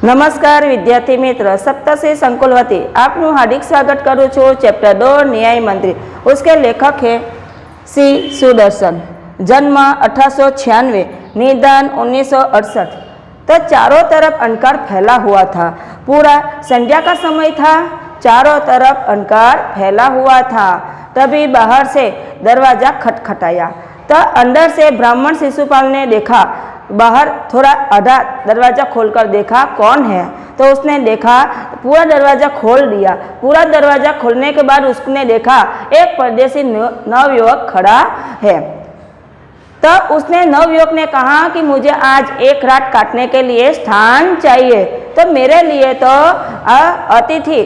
नमस्कार विद्यार्थी मित्र, सप्तश्री संकुल वती आपनु हार्दिक स्वागत करूँ छूँ। चैप्टर 2 न्याय मंत्री, उसके लेखक है सी सुदर्शन। जन्म 1896, निधन 1968। तो चारों तरफ अंधकार फैला हुआ था। पूरा संध्या का समय था, चारों तरफ अंधकार फैला हुआ था। तभी बाहर से दरवाजा खटखटाया तो अंदर से ब्राह्मण शिशुपाल ने देखा। बाहर थोड़ा आधा दरवाज़ा खोलकर देखा कौन है, तो उसने देखा पूरा दरवाज़ा खोल दिया। पूरा दरवाज़ा खोलने के बाद उसने देखा एक परदेसी नवयुवक खड़ा है। तब उसने नवयुवक ने कहा कि मुझे आज एक रात काटने के लिए स्थान चाहिए, तो मेरे लिए तो अतिथि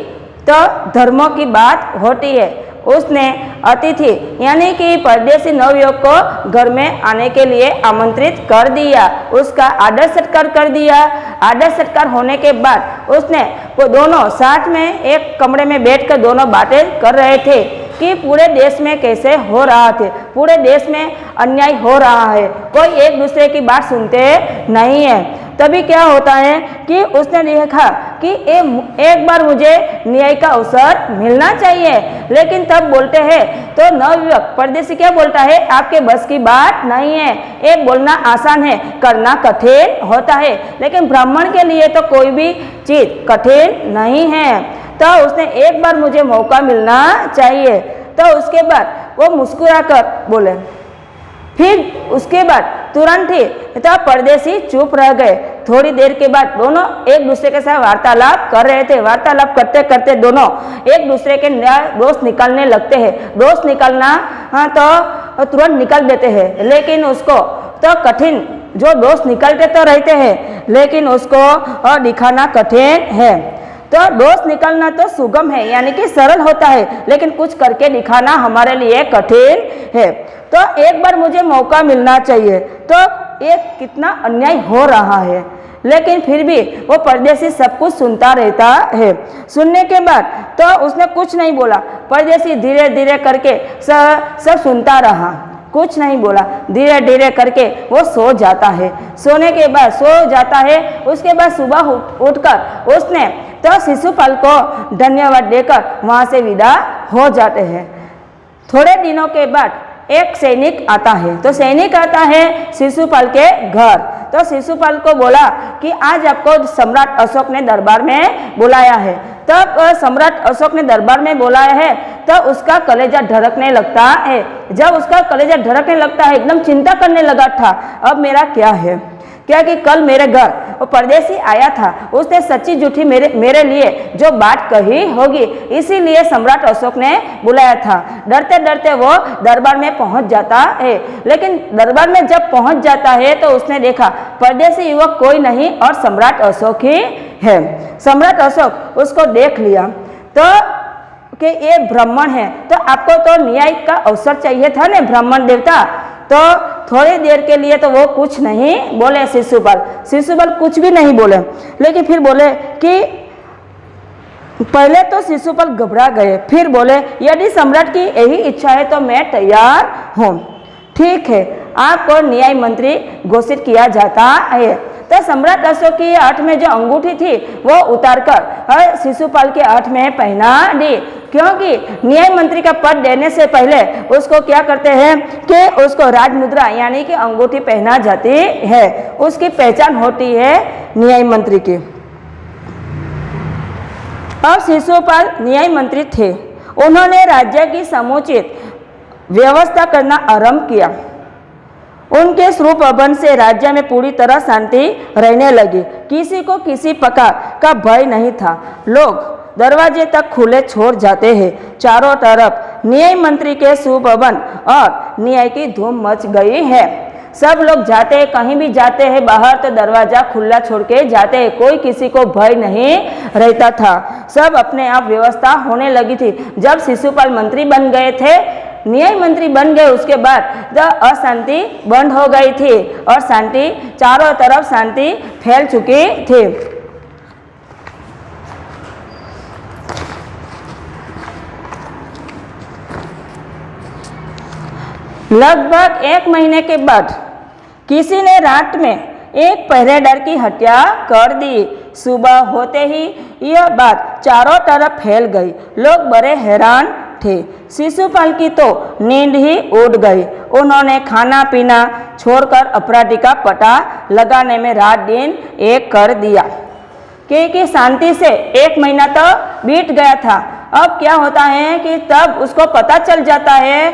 तो धर्मों की बात होती है। उसने अतिथि यानी कि परदेसी नवयुवक को घर में आने के लिए आमंत्रित कर दिया, उसका आदर सत्कार कर दिया। आदर सत्कार होने के बाद उसने वो दोनों साथ में एक कमरे में बैठकर दोनों बातें कर रहे थे कि पूरे देश में कैसे हो रहा थे, पूरे देश में अन्याय हो रहा है, कोई एक दूसरे की बात सुनते नहीं है। तभी क्या होता है कि उसने देखा कि एक बार मुझे न्याय का अवसर मिलना चाहिए। लेकिन तब बोलते हैं तो नवयुवक परदेसी क्या बोलता है, आपके बस की बात नहीं है। ये बोलना आसान है, करना कठिन होता है। लेकिन ब्राह्मण के लिए तो कोई भी चीज कठिन नहीं है। तो उसने एक बार मुझे मौका मिलना चाहिए। तो उसके बाद वो मुस्कुराकर बोले। फिर उसके बाद तुरंत ही तो परदेसी चुप रह गए। थोड़ी देर के बाद दोनों एक दूसरे के साथ वार्तालाप कर रहे थे। वार्तालाप करते करते दोनों एक दूसरे के दोस्त निकालने लगते हैं। दोस्त निकालना तो तुरंत निकल देते हैं, लेकिन उसको तो कठिन, जो दोस्त निकलते तो रहते हैं लेकिन उसको दिखाना कठिन है। तो दोस्त निकलना तो सुगम है यानी कि सरल होता है, लेकिन कुछ करके दिखाना हमारे लिए कठिन है। तो एक बार मुझे मौका मिलना चाहिए। तो ये कितना अन्याय हो रहा है, लेकिन फिर भी वो परदेसी सब कुछ सुनता रहता है। सुनने के बाद तो उसने कुछ नहीं बोला। परदेसी धीरे धीरे करके सब सुनता रहा, कुछ नहीं बोला। धीरे धीरे करके वो सो जाता है। सोने के बाद सो जाता है। उसके बाद सुबह उठकर उसने तो शिशुपाल को धन्यवाद देकर वहाँ से विदा हो जाते हैं। थोड़े दिनों के बाद एक सैनिक आता है। तो सैनिक आता है शिशुपाल के घर। तो शिशुपाल को बोला कि आज आपको सम्राट अशोक ने दरबार में बुलाया है। तब सम्राट अशोक ने दरबार में बुलाया है तो उसका कलेजा धड़कने लगता है। जब उसका कलेजा धड़कने लगता है, एकदम चिंता करने लगा था, अब मेरा क्या है, क्या कि कल मेरे घर वो परदेसी आया था, उसने सच्ची झूठी मेरे लिए जो बात कही होगी, इसीलिए सम्राट अशोक ने बुलाया था। डरते डरते वो दरबार में पहुंच जाता है। लेकिन दरबार में जब पहुंच जाता है तो उसने देखा परदेसी युवक कोई नहीं और सम्राट अशोक ही है। सम्राट अशोक उसको देख लिया तो कि ये ब्राह्मण है, तो आपको तो न्याय का अवसर चाहिए था ना ब्राह्मण देवता। तो थोड़ी देर के लिए तो वो कुछ नहीं बोले। शिशुपाल कुछ भी नहीं बोले, लेकिन फिर बोले कि पहले तो शिशुपाल घबरा गए, फिर बोले यदि सम्राट की यही इच्छा है तो मैं तैयार हूँ। ठीक है, आपको न्याय मंत्री घोषित किया जाता है। तो सम्राट अशोक की हाथ में जो अंगूठी थी वो उतारकर शिशुपाल के हाथ में पहना दी, क्योंकि न्याय मंत्री का पद देने से पहले उसको क्या करते हैं कि उसको राजमुद्रा यानी कि अंगूठी पहना जाती है, उसकी पहचान होती है न्याय मंत्री की। अब शिशुपाल न्याय मंत्री थे। उन्होंने राज्य की समुचित व्यवस्था करना आरंभ किया। उनके स्वरूप से राज्य में पूरी तरह शांति रहने लगी। किसी को किसी प्रकार का भय नहीं था। लोग दरवाजे तक खुले छोड़ जाते हैं। चारों तरफ न्याय मंत्री के सुभवन और न्याय की धूम मच गई है। सब लोग जाते हैं, कहीं भी जाते हैं बाहर तो दरवाजा खुला छोड़ के जाते हैं। कोई किसी को भय नहीं रहता था। सब अपने आप व्यवस्था होने लगी थी। जब शिशुपाल मंत्री बन गए थे, न्याय मंत्री बन गए, उसके बाद अशांति बंद हो गई थी और शांति, चारों तरफ शांति फैल चुकी थी। लगभग 1 महीने के बाद किसी ने रात में एक पहरेदार की हत्या कर दी। सुबह होते ही यह बात चारों तरफ फैल गई। लोग बड़े हैरान थे। शिशुपाल की तो नींद ही उड़ गई। उन्होंने खाना पीना छोड़कर अपराधी का पता लगाने में रात दिन एक कर दिया, क्योंकि शांति से 1 महीना तो बीत गया था। अब क्या होता है कि तब उसको पता चल जाता है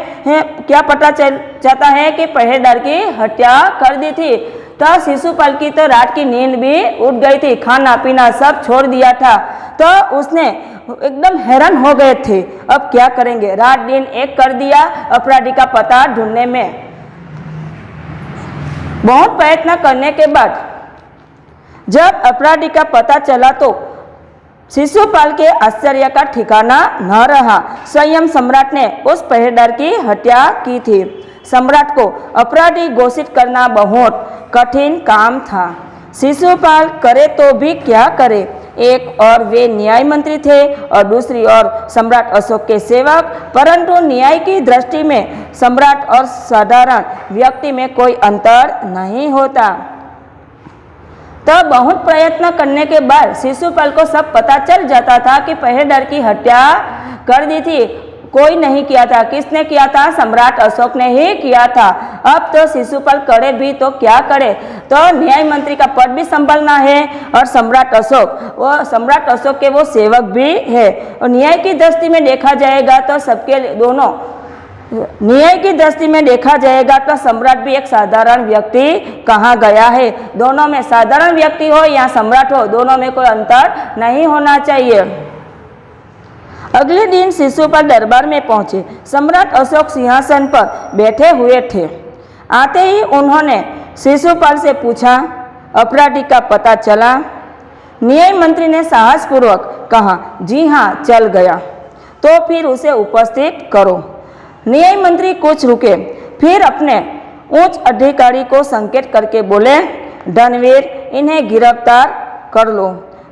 क्या पता चल जाता है कि पहरेदार की हत्या कर दी थी। तो शिशुपाल की तो रात की नींद भी उड़ गई थी, खाना पीना सब छोड़ दिया था। तो उसने एकदम हैरान हो गए थे, अब क्या करेंगे। रात दिन एक कर दिया अपराधी का पता ढूंढने में। बहुत प्रयत्न करने के बाद जब अपराधी का पता चला तो शिशुपाल के आश्चर्य का ठिकाना न रहा। स्वयं सम्राट ने उस पहरेदार की हत्या की थी। सम्राट को अपराधी घोषित करना बहुत कठिन काम था। शिशुपाल करे तो भी क्या करे। एक और वे न्याय मंत्री थे और दूसरी ओर सम्राट अशोक के सेवक। परंतु न्याय की दृष्टि में सम्राट और साधारण व्यक्ति में कोई अंतर नहीं होता। तब बहुत प्रयत्न करने के बाद शिशुपाल को सब पता चल जाता था कि पहरेदार की हत्या कर दी थी कोई नहीं किया था। किसने किया था? सम्राट अशोक ने ही किया था। अब तो शिशुपाल करे भी तो क्या करे, तो न्याय मंत्री का पद भी संभालना है और सम्राट अशोक के वो सेवक भी है। और न्याय की दृष्टि में देखा जाएगा तो सबके दोनों न्याय की दृष्टि में देखा जाएगा तो सम्राट भी एक साधारण व्यक्ति कहा गया है। दोनों में साधारण व्यक्ति हो या सम्राट हो, दोनों में कोई अंतर नहीं होना चाहिए। अगले दिन शिशुपाल दरबार में पहुंचे। सम्राट अशोक सिंहासन पर बैठे हुए थे। आते ही उन्होंने शिशुपाल से पूछा, अपराधी का पता चला? न्याय मंत्री ने साहसपूर्वक कहा, जी हाँ, चल गया। तो फिर उसे उपस्थित करो। न्याय मंत्री कुछ रुके, फिर अपने उच्च अधिकारी को संकेत करके बोले, धनवीर, इन्हें गिरफ्तार कर लो,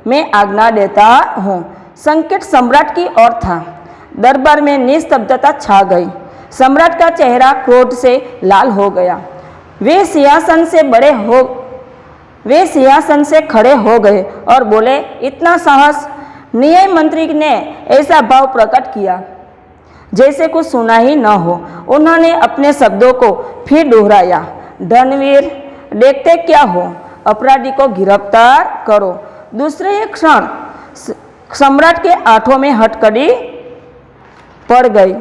मैं आज्ञा देता हूँ। संकेत सम्राट की ओर था। दरबार में निस्तब्धता छा गई। सम्राट का चेहरा क्रोध से लाल हो गया। वे सिंहासन से खड़े हो गए और बोले, इतना साहस? न्याय मंत्री ने ऐसा भाव प्रकट किया जैसे कुछ सुना ही न हो। उन्होंने अपने शब्दों को फिर दोहराया, धनवीर, देखते क्या हो, अपराधी को गिरफ्तार करो। दूसरे एक क्षण सम्राट के आंखों में हथकड़ी पड़ गई।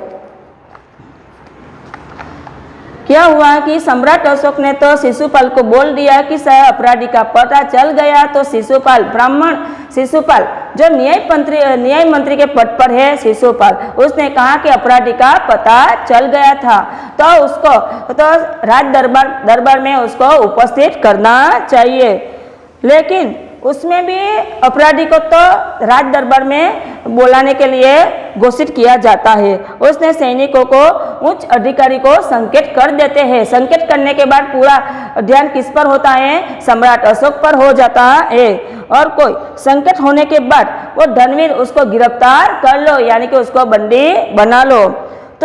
क्या हुआ कि सम्राट अशोक ने तो शिशुपाल को बोल दिया कि सह अपराधी का पता चल गया। तो शिशुपाल, ब्राह्मण शिशुपाल, जो न्याय मंत्री के पद पर है शिशुपाल, उसने कहा कि अपराधी का पता चल गया था, तो उसको तो राज दरबार में उसको उपस्थित करना चाहिए। लेकिन उसमें भी अपराधी को तो राज दरबार में बुलाने के लिए घोषित किया जाता है। उसने सैनिकों को, उच्च अधिकारी को संकेत कर देते हैं। संकेत करने के बाद पूरा ध्यान किस पर होता है? सम्राट अशोक पर हो जाता है। और कोई संकेत होने के बाद वो धनवीर, उसको गिरफ्तार कर लो, यानी कि उसको बंदी बना लो।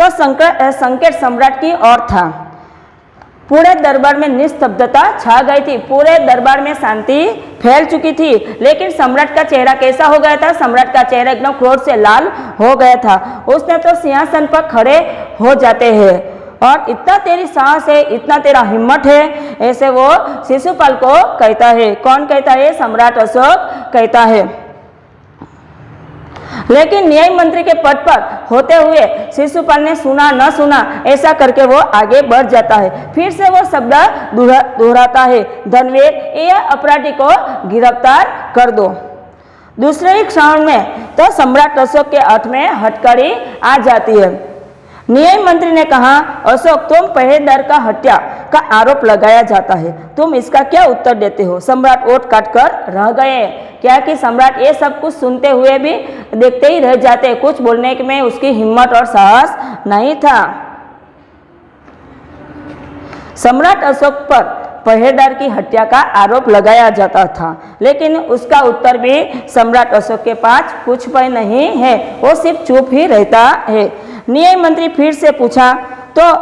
तो संकेत सम्राट की ओर था। पूरे दरबार में निस्तब्धता छा गई थी। पूरे दरबार में शांति फैल चुकी थी। लेकिन सम्राट का चेहरा कैसा हो गया था? सम्राट का चेहरा एकदम क्रोध से लाल हो गया था। उसने तो सिंहासन पर खड़े हो जाते हैं और इतना तेरी साहस है, इतना तेरा हिम्मत है, ऐसे वो शिशुपाल को कहता है। कौन कहता है? सम्राट अशोक कहता है। लेकिन न्याय मंत्री के पद पर होते हुए शिशुपाल ने सुना न सुना ऐसा करके वो आगे बढ़ जाता है। फिर से वो शब्द दोहराता है, धनवीर, यह अपराधी को गिरफ्तार कर दो। दूसरे ही क्षण में तो सम्राट अशोक के हाथ में हथकड़ी आ जाती है। न्याय मंत्री ने कहा, अशोक, तुम पहरेदार का हत्या का आरोप लगाया जाता है, तुम इसका क्या उत्तर देते हो? सम्राट ओठ काट कर रह गए। क्या कि सम्राट ये सब कुछ सुनते हुए भी देखते ही रह जाते, कुछ बोलने में उसकी हिम्मत और साहस नहीं था। सम्राट अशोक पर पहरेदार की हत्या का आरोप लगाया जाता था, लेकिन उसका उत्तर भी सम्राट अशोक के पास कुछ भी नहीं है। वो सिर्फ चुप ही रहता है। न्याय मंत्री फिर से पूछा, तो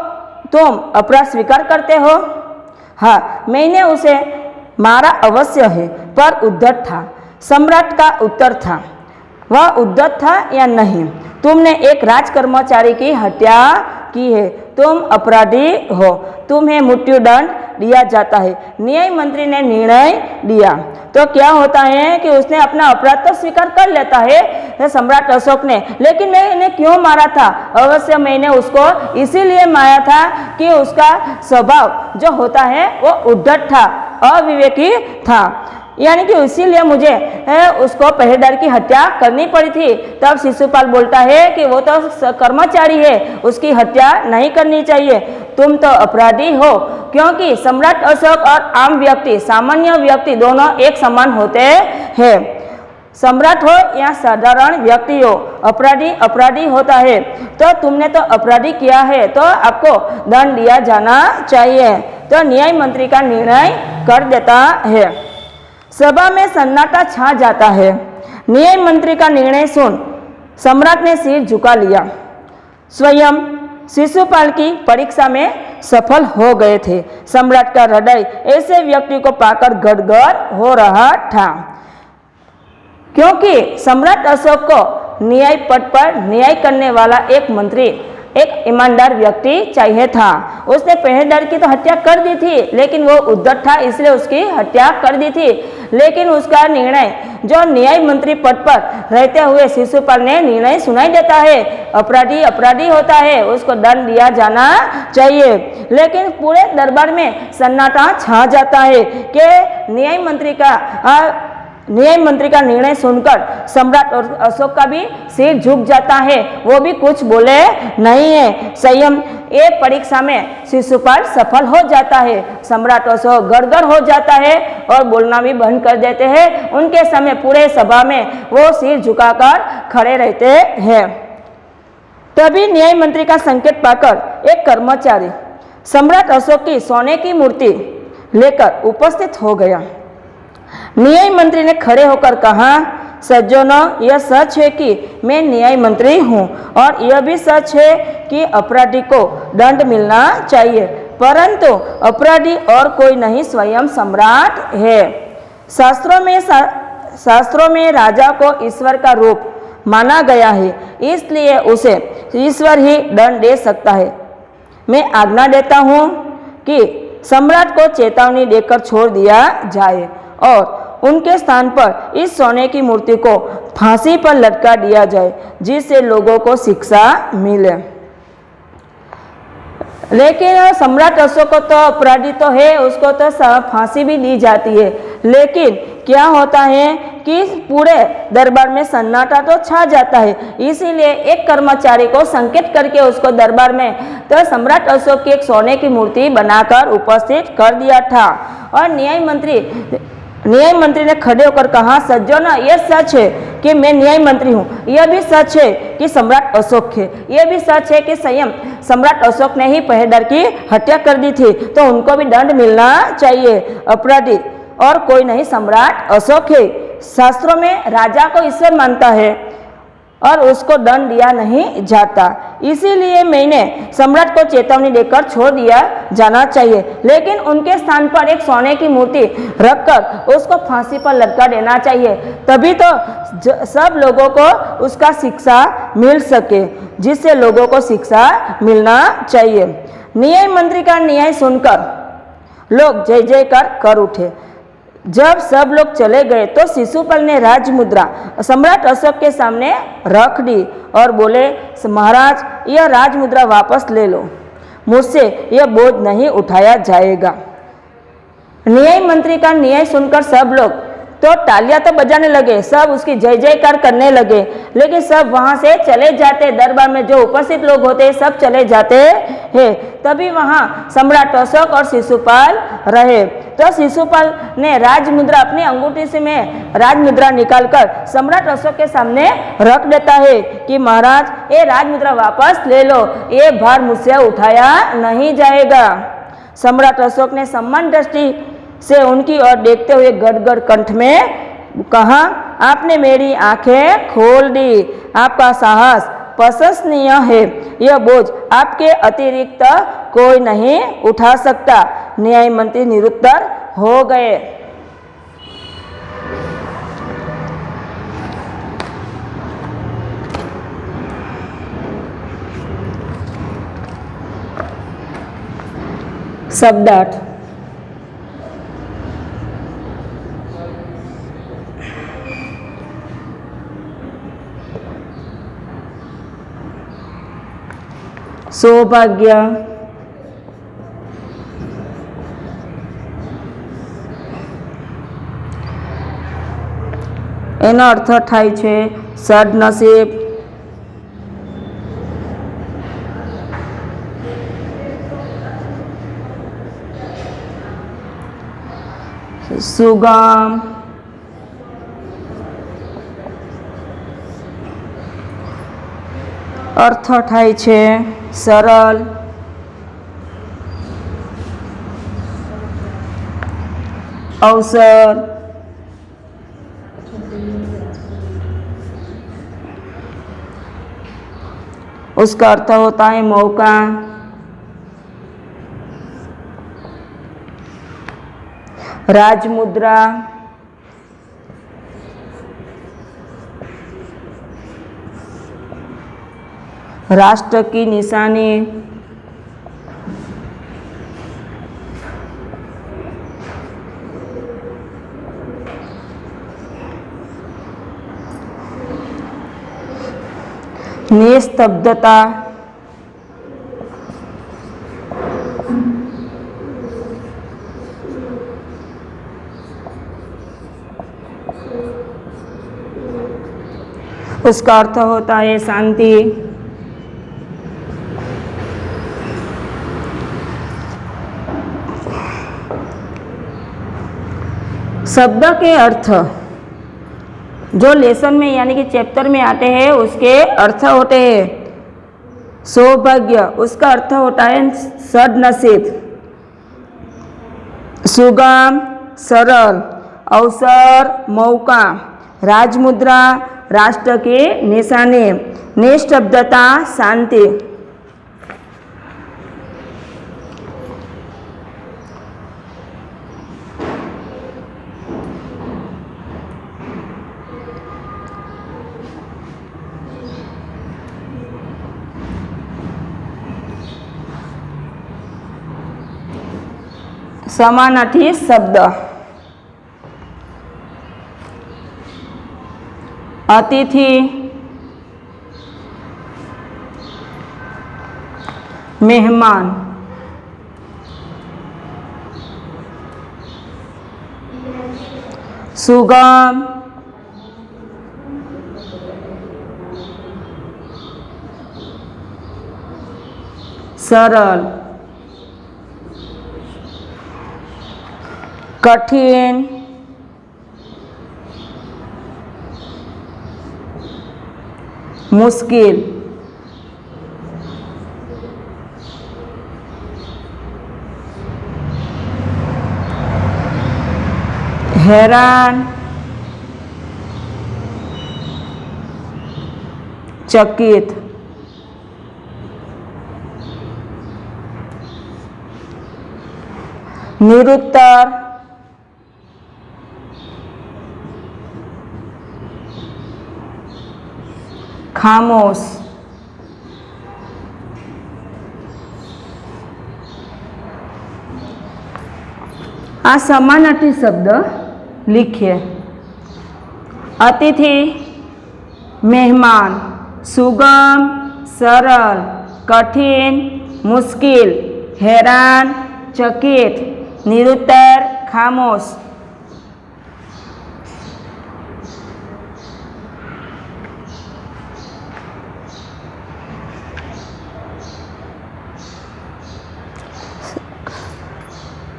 तुम अपराध स्वीकार करते हो? हाँ, मैंने उसे मारा अवश्य है, पर उद्धत था। सम्राट का उत्तर था, वह उद्धत था या नहीं? तुमने एक राज कर्मचारी की हत्या की है, तुम अपराधी हो, तुम्हें मृत्युदंड दिया जाता है। न्याय मंत्री ने निर्णय दिया तो क्या होता है कि उसने अपना अपराध तो स्वीकार कर लेता है सम्राट अशोक ने, लेकिन मैं इन्हें क्यों मारा था? अवश्य मैंने उसको इसीलिए मारा था कि उसका स्वभाव जो होता है वो उद्धत था, अविवेकी था, यानी कि इसीलिए मुझे उसको पहरेदार की हत्या करनी पड़ी थी। तब शिशुपाल बोलता है कि वो तो कर्मचारी है, उसकी हत्या नहीं करनी चाहिए, तुम तो अपराधी हो, क्योंकि सम्राट अशोक और आम व्यक्ति, सामान्य व्यक्ति दोनों एक समान होते हैं। सम्राट हो या साधारण व्यक्ति हो, अपराधी अपराधी होता है। तो तुमने तो अपराधी किया है तो आपको दंड दिया जाना चाहिए। तो न्याय मंत्री का निर्णय कर देता है। सभा में सन्नाटा छा जाता है। न्याय मंत्री का निर्णय सुन सम्राट ने सिर झुका लिया। स्वयं शिशुपाल की परीक्षा में सफल हो गए थे। सम्राट का हृदय ऐसे व्यक्ति को पाकर गदगद हो रहा था, क्योंकि सम्राट अशोक को न्याय पद पर न्याय करने वाला एक मंत्री, एक ईमानदार व्यक्ति चाहिए था। उसने पहरेदार की तो हत्या कर दी थी, लेकिन वो उद्धत था इसलिए उसकी हत्या कर दी थी। लेकिन उसका निर्णय जो न्याय मंत्री पद पर रहते हुए शिशुपाल ने निर्णय सुनाई देता है, अपराधी अपराधी होता है, उसको दंड दिया जाना चाहिए। लेकिन पूरे दरबार में सन्नाटा छा जाता है कि न्याय मंत्री का निर्णय सुनकर सम्राट और अशोक का भी सिर झुक जाता है, वो भी कुछ बोले नहीं है। संयम एक परीक्षा में शिशुपाल सफल हो जाता है। सम्राट अशोक गड़गड़ हो जाता है और बोलना भी बंद कर देते हैं। उनके समय पूरे सभा में वो सिर झुकाकर खड़े रहते हैं। तभी न्याय मंत्री का संकेत पाकर एक कर्मचारी सम्राट अशोक की सोने की मूर्ति लेकर उपस्थित हो गया। न्याय मंत्री ने खड़े होकर कहा, सज्जनों, यह सच है कि मैं न्याय मंत्री हूँ और यह भी सच है कि अपराधी को दंड मिलना चाहिए, परंतु अपराधी और कोई नहीं, स्वयं सम्राट है। शास्त्रों में राजा को ईश्वर का रूप माना गया है, इसलिए उसे ईश्वर ही दंड दे सकता है। मैं आज्ञा देता हूँ कि सम्राट को चेतावनी देकर छोड़ दिया जाए और उनके स्थान पर इस सोने की मूर्ति को फांसी पर लटका दिया जाए, जिससे लोगों को शिक्षा मिले। लेकिन सम्राट अशोक को तो अपराधी तो है, उसको तो फांसी भी दी जाती है, लेकिन क्या होता है कि पूरे दरबार में सन्नाटा तो छा जाता है। इसीलिए एक कर्मचारी को संकेत करके उसको दरबार में तो सम्राट अशोक की एक सोने की मूर्ति बनाकर उपस्थित कर दिया था। और न्याय मंत्री ने खड़े होकर कहा, सज्जनों, यह सच है कि मैं न्याय मंत्री हूँ, यह भी सच है कि सम्राट अशोक है, यह भी सच है कि स्वयं सम्राट अशोक ने ही पहरेदार की हत्या कर दी थी, तो उनको भी दंड मिलना चाहिए। अपराधी और कोई नहीं, सम्राट अशोक है। शास्त्रों में राजा को ईश्वर मानता है और उसको दंड दिया नहीं जाता, इसीलिए मैंने सम्राट को चेतावनी देकर छोड़ दिया जाना चाहिए, लेकिन उनके स्थान पर एक सोने की मूर्ति रखकर उसको फांसी पर लटका देना चाहिए, तभी तो सब लोगों को उसका शिक्षा मिल सके, जिससे लोगों को शिक्षा मिलना चाहिए। न्याय मंत्री का न्याय सुनकर लोग जय जयकार कर उठे। जब सब लोग चले गए तो शिशुपाल ने राजमुद्रा सम्राट अशोक के सामने रख दी और बोले, महाराज, यह राजमुद्रा वापस ले लो, मुझसे यह बोझ नहीं उठाया जाएगा। न्याय मंत्री का न्याय सुनकर सब लोग तो तालियां तो बजाने लगे, सब उसकी जय जयकार करने लगे, लेकिन सब वहां से चले जाते, दरबार में जो उपस्थित लोग होते सब चले जाते हैं। तभी वहां सम्राट अशोक और शिशुपाल रहे। तो शिशुपाल ने राजमुद्रा अपनी अंगूठी से में राजमुद्रा निकालकर सम्राट अशोक के सामने रख देता है कि महाराज, ये राजमुद्रा वापस ले लो, ये भार मुझसे उठाया नहीं जाएगा। सम्राट अशोक ने सम्मान दृष्टि से उनकी ओर देखते हुए गदगद कंठ में कहा, आपने मेरी आंखें खोल दी, आपका साहस प्रशंसनीय है, यह बोझ आपके अतिरिक्त कोई नहीं उठा सकता। न्याय मंत्री निरुत्तर हो गए। शब्दार्थ। सौभाग्य, एनो अर्थ थाय छे सदनसीब, सुगम, अर्थ थाय छे सरल, अवसर, उसका अर्थ होता है मौका, राजमुद्रा, राष्ट्र की निशानी, निस्तब्धता, उसका अर्थ होता है शांति, शब्द के अर्थ जो लेसन में यानी कि चैप्टर में आते हैं उसके अर्थ होते हैं। सौभाग्य, उसका अर्थ होता है सदनसीब, सुगम सरल, अवसर मौका, राजमुद्रा राष्ट्र के निशाने, निस्तब्धता शांति। समानार्थी शब्द अतिथि, मेहमान, सुगम, सरल, कठिन, मुश्किल, हैरान, चकित, निरुत्तर, खामोश। आ समानार्थी शब्द लिखिए। अतिथि, मेहमान, सुगम सरल, कठिन मुश्किल, हैरान चकित, निरुत्तर खामोश।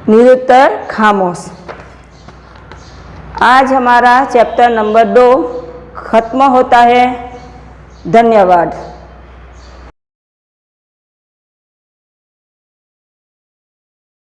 निरुत्तर खामोश। आज हमारा चैप्टर नंबर 2 खत्म होता है। धन्यवाद।